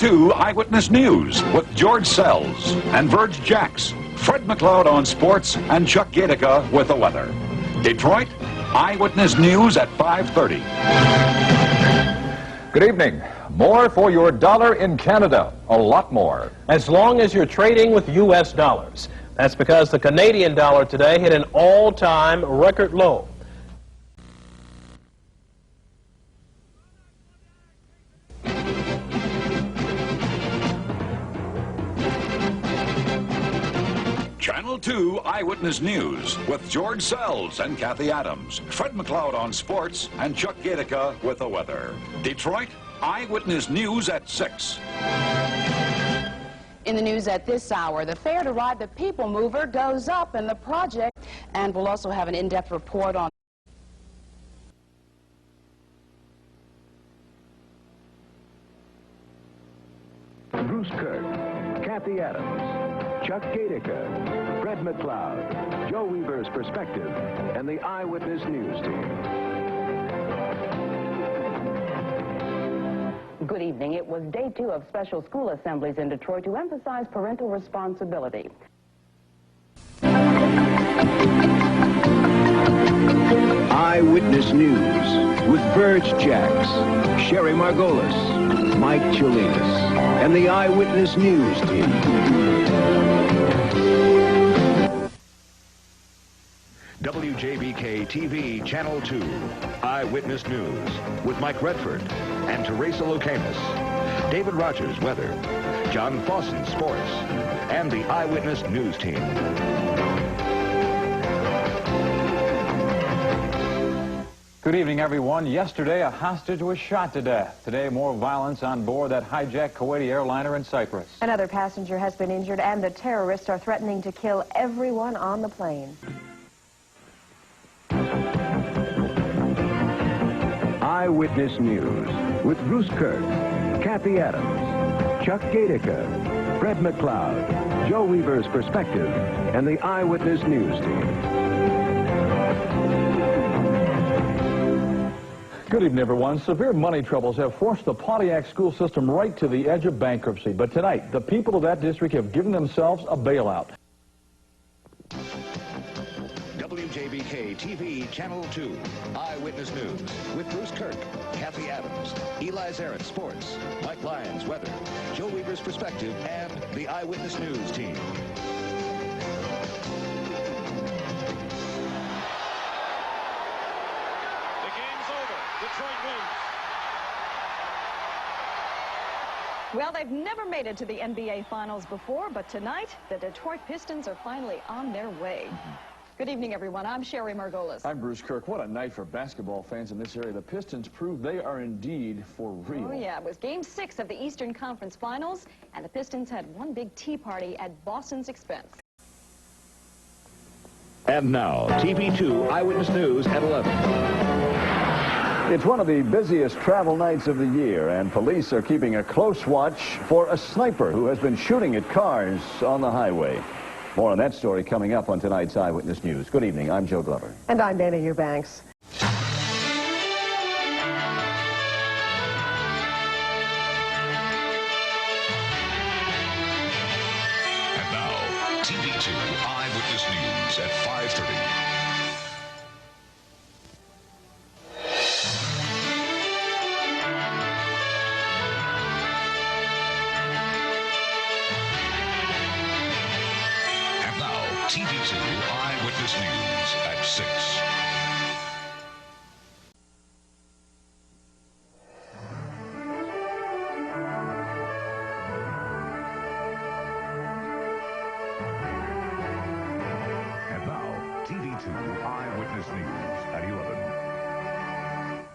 2 Eyewitness News with George Sells and Verge Jacks, Fred McLeod on sports, and Chuck Gatica with the weather. Detroit, Eyewitness News at 5:30. Good evening. More for your dollar in Canada. A lot more. As long as you're trading with U.S. dollars. That's because the Canadian dollar today hit an all-time record low. Channel 2 Eyewitness News with George Sells and Kathy Adams, Fred McLeod on sports, and Chuck Gatica with the weather. Detroit, Eyewitness News at 6. In the news at this hour, the fare to ride the People Mover goes up in the project, and we'll also have an in-depth report on Bruce Kirk, Kathy Adams, Chuck Gatica, Fred McLeod, Joe Weaver's Perspective, and the Eyewitness News team. Good evening. It was day 2 of special school assemblies in Detroit to emphasize parental responsibility. Eyewitness News with Verge Jacks, Sherry Margolis, Mike Chulinas, and the Eyewitness News team. WJBK TV Channel 2, Eyewitness News with Mike Redford and Teresa Lucanis, David Rogers Weather, John Fawson Sports, and the Eyewitness News team. Good evening, everyone. Yesterday, a hostage was shot to death. Today, more violence on board that hijacked Kuwaiti airliner in Cyprus. Another passenger has been injured, and the terrorists are threatening to kill everyone on the plane. Eyewitness News with Bruce Kirk, Kathy Adams, Chuck Gatica, Fred McLeod, Joe Weaver's Perspective, and the Eyewitness News team. Good evening, everyone. Severe money troubles have forced the Pontiac school system right to the edge of bankruptcy. But tonight, the people of that district have given themselves a bailout. WJBK TV Channel 2, Eyewitness News with Bruce Kirk, Kathy Adams, Eli Zaret Sports, Mike Lyons Weather, Joe Weaver's Perspective, and the Eyewitness News team. Well, they've never made it to the NBA Finals before, but tonight, the Detroit Pistons are finally on their way. Good evening, everyone. I'm Sherry Margolis. I'm Bruce Kirk. What a night for basketball fans in this area. The Pistons proved they are indeed for real. Oh, yeah. It was Game 6 of the Eastern Conference Finals, and the Pistons had one big tea party at Boston's expense. And now, TV2 Eyewitness News at 11. It's one of the busiest travel nights of the year, and police are keeping a close watch for a sniper who has been shooting at cars on the highway. More on that story coming up on tonight's Eyewitness News. Good evening. I'm Joe Glover. And I'm Dana Eubanks. And now, TV2 Eyewitness News at 5:30. TV2 Eyewitness News at 6. And now, TV2 Eyewitness News at 11.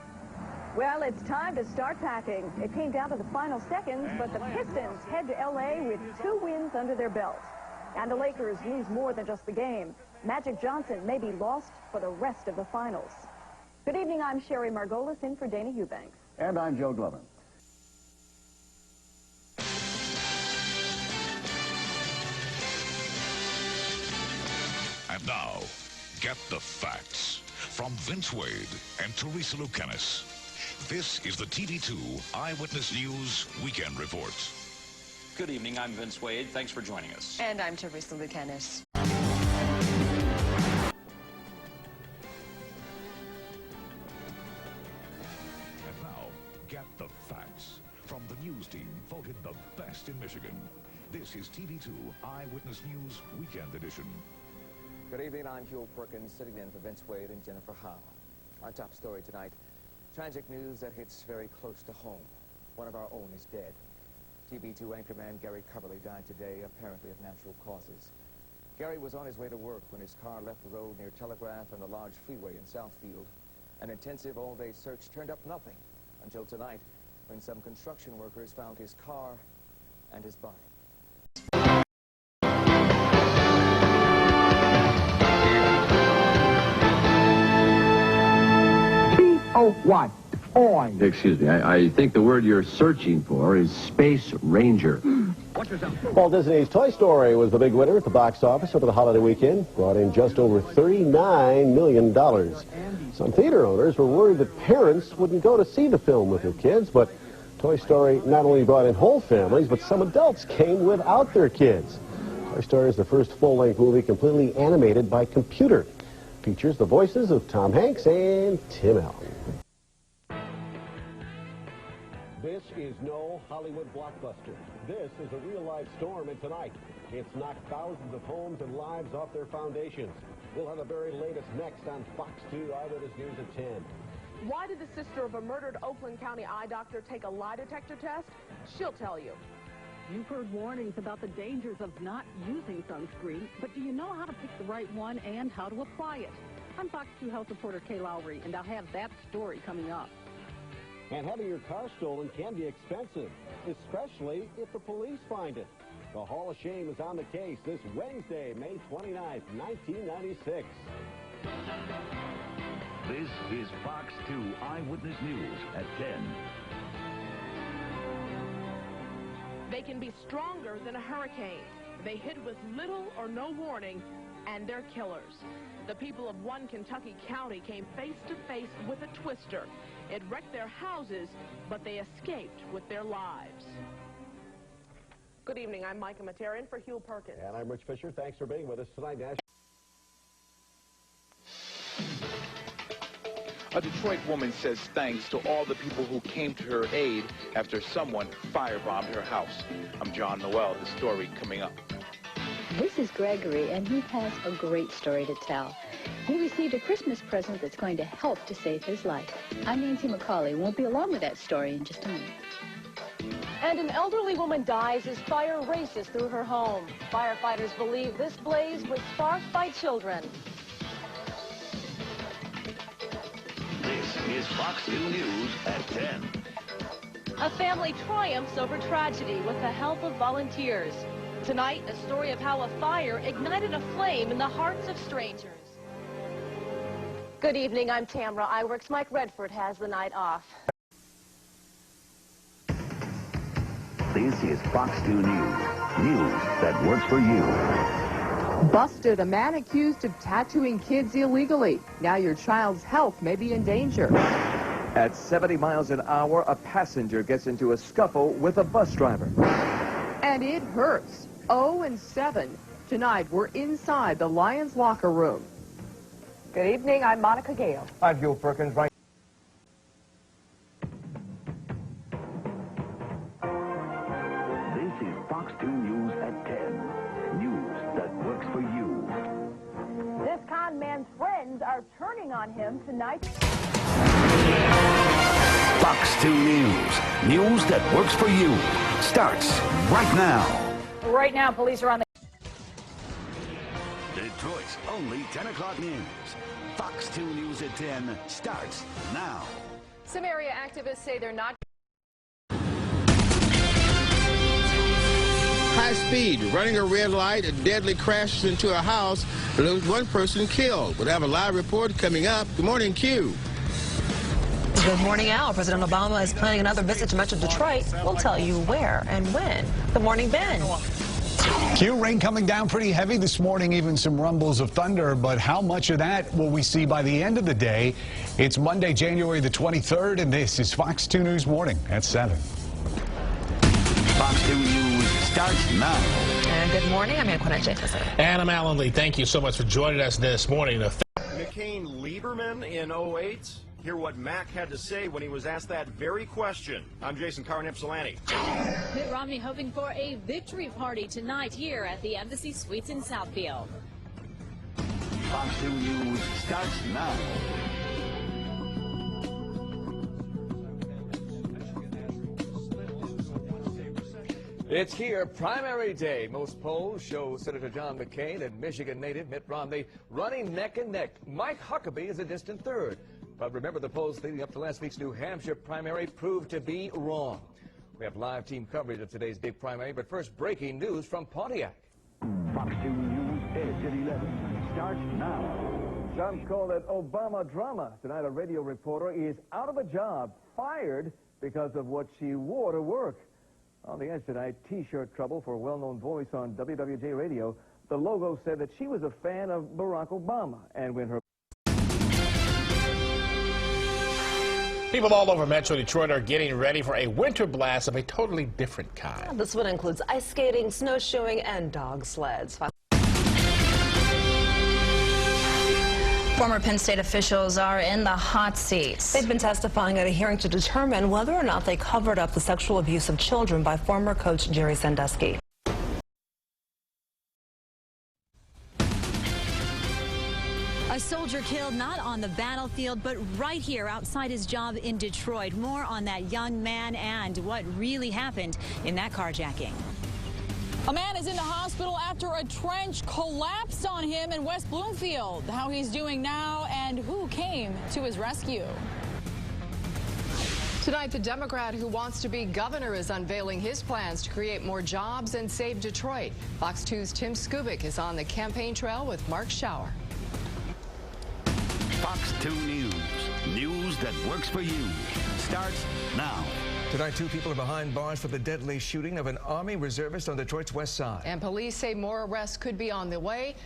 Well, it's time to start packing. It came down to the final seconds, but the Pistons head to L.A. with 2 wins under their belt. And the Lakers lose more than just the game. Magic Johnson may be lost for the rest of the finals. Good evening, I'm Sherry Margolis in for Dana Eubanks. And I'm Joe Glover. And now, get the facts from Vince Wade and Teresa Lucanis. This is the TV2 Eyewitness News Weekend Report. Good evening. I'm Vince Wade. Thanks for joining us. And I'm Teresa Lucanis. And now, get the facts from the news team voted the best in Michigan. This is TV2 Eyewitness News Weekend Edition. Good evening. I'm Hugh Perkins, sitting in for Vince Wade and Jennifer Howe. Our top story tonight, tragic news that hits very close to home. One of our own is dead. TV2 anchorman Gary Coverly died today, apparently of natural causes. Gary was on his way to work when his car left the road near Telegraph and the large freeway in Southfield. An intensive all-day search turned up nothing until tonight, when some construction workers found his car and his body. What? Oin. Excuse me, I think the word you're searching for is Space Ranger. Walt Disney's Toy Story was the big winner at the box office over the holiday weekend. Brought in just over $39 million. Some theater owners were worried that parents wouldn't go to see the film with their kids, but Toy Story not only brought in whole families, but some adults came without their kids. Toy Story is the first full-length movie completely animated by computer. Features the voices of Tom Hanks and Tim Allen. This is no Hollywood blockbuster. This is a real-life storm, and tonight, it's knocked thousands of homes and lives off their foundations. We'll have the very latest next on Fox 2 Eyewitness News at 10. Why did the sister of a murdered Oakland County eye doctor take a lie detector test? She'll tell you. You've heard warnings about the dangers of not using sunscreen, but do you know how to pick the right one and how to apply it? I'm Fox 2 health reporter Kay Lowry, and I'll have that story coming up. And having your car stolen can be expensive, especially if the police find it. The Hall of Shame is on the case this Wednesday, May 29th, 1996. This is Fox 2 Eyewitness News at 10. They can be stronger than a hurricane. They hit with little or no warning, and they're killers. The people of one Kentucky county came face to face with a twister. It wrecked their houses, but they escaped with their lives. Good evening. I'm Micah Materin for Hugh Perkins. And I'm Rich Fisher. Thanks for being with us tonight, Nash. A Detroit woman says thanks to all the people who came to her aid after someone firebombed her house. I'm John Noel. The story coming up. This is Gregory, and he has a great story to tell. He received a Christmas present that's going to help to save his life. I'm Nancy McCauley. We'll be along with that story in just a minute. And an elderly woman dies as fire races through her home. Firefighters believe this blaze was sparked by children. This is Fox 2 News at 10. A family triumphs over tragedy with the help of volunteers. Tonight, a story of how a fire ignited a flame in the hearts of strangers. Good evening, I'm Tamra Iwerks. Mike Redford has the night off. This is Fox 2 News. News that works for you. Busted, a man accused of tattooing kids illegally. Now your child's health may be in danger. At 70 miles an hour, a passenger gets into a scuffle with a bus driver. And it hurts. 0-7. Tonight, we're inside the Lions locker room. Good evening, I'm Monica Gale. I'm Hugh Perkins. Right. This is Fox 2 News at 10. News that works for you. This con man's friends are turning on him tonight. Fox 2 News. News that works for you. Starts right now. Right now, police are on the... Detroit's only 10 o'clock news. Fox 2 News at 10 starts now. Some area activists say they're not... High speed, running a red light, a deadly crash into a house, one person killed. We'll have a live report coming up. Good morning, Q. Good morning, Al. President Obama is planning another visit to Metro Detroit. We'll tell you where and when. Good morning, Ben. Q, rain coming down pretty heavy this morning, even some rumbles of thunder, but how much of that will we see by the end of the day? It's Monday, January the 23rd, and this is Fox 2 News Morning at 7. Fox 2 News starts now. And good morning, I'm Anquinette Jefferson. And I'm Alan Lee. Thank you so much for joining us this morning. McCain-Lieberman in 08. Hear what Mac had to say when he was asked that very question. I'm Jason Carn-Ypsilanti. Mitt Romney hoping for a victory party tonight here at the Embassy Suites in Southfield. Fox 2 News starts now. It's here, primary day. Most polls show Senator John McCain and Michigan native Mitt Romney running neck and neck. Mike Huckabee is a distant third. But remember, the polls leading up to last week's New Hampshire primary proved to be wrong. We have live team coverage of today's big primary, but first, breaking news from Pontiac. Fox 2 News Edge at 11 starts now. Some call it Obama drama. Tonight, a radio reporter is out of a job, fired because of what she wore to work. On the Edge tonight, T-shirt trouble for a well-known voice on WWJ radio. The logo said that she was a fan of Barack Obama, and when her People all over Metro Detroit are getting ready for a winter blast of a totally different kind. This one includes ice skating, snowshoeing, and dog sleds. Former Penn State officials are in the hot seats. They've been testifying at a hearing to determine whether or not they covered up the sexual abuse of children by former coach Jerry Sandusky. A soldier killed not on the battlefield, but right here outside his job in Detroit. More on that young man and what really happened in that carjacking. A man is in the hospital after a trench collapsed on him in West Bloomfield. How he's doing now and who came to his rescue. Tonight, the Democrat who wants to be governor is unveiling his plans to create more jobs and save Detroit. Fox 2's Tim Skubic is on the campaign trail with Mark Schauer. Fox 2 News. News that works for you. Starts now. Tonight, 2 people are behind bars for the deadly shooting of an Army reservist on Detroit's west side. And police say more arrests could be on the way.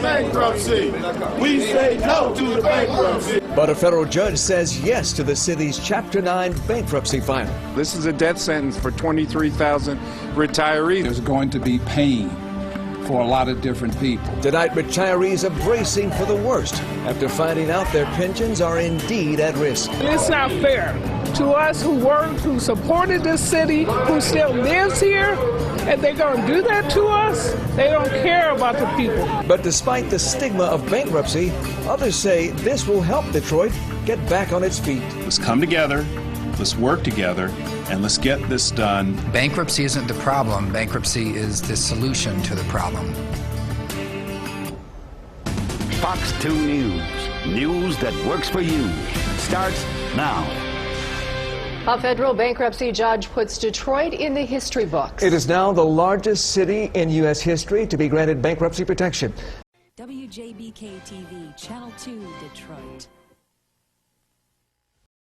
Bankruptcy. We say no to the bankruptcy. But a federal judge says yes to the city's Chapter 9 bankruptcy filing. This is a death sentence for 23,000 retirees. There's going to be pain for a lot of different people. Tonight, retirees are bracing for the worst after finding out their pensions are indeed at risk. It's not fair to us who worked, who supported this city, who still lives here, and they're going to do that to us? They don't care about the people. But despite the stigma of bankruptcy, others say this will help Detroit get back on its feet. Let's come together, let's work together, and let's get this done. Bankruptcy isn't the problem. Bankruptcy is the solution to the problem. Fox 2 News. News that works for you. Starts now. A federal bankruptcy judge puts Detroit in the history books. It is now the largest city in U.S. history to be granted bankruptcy protection. WJBK TV, Channel 2, Detroit.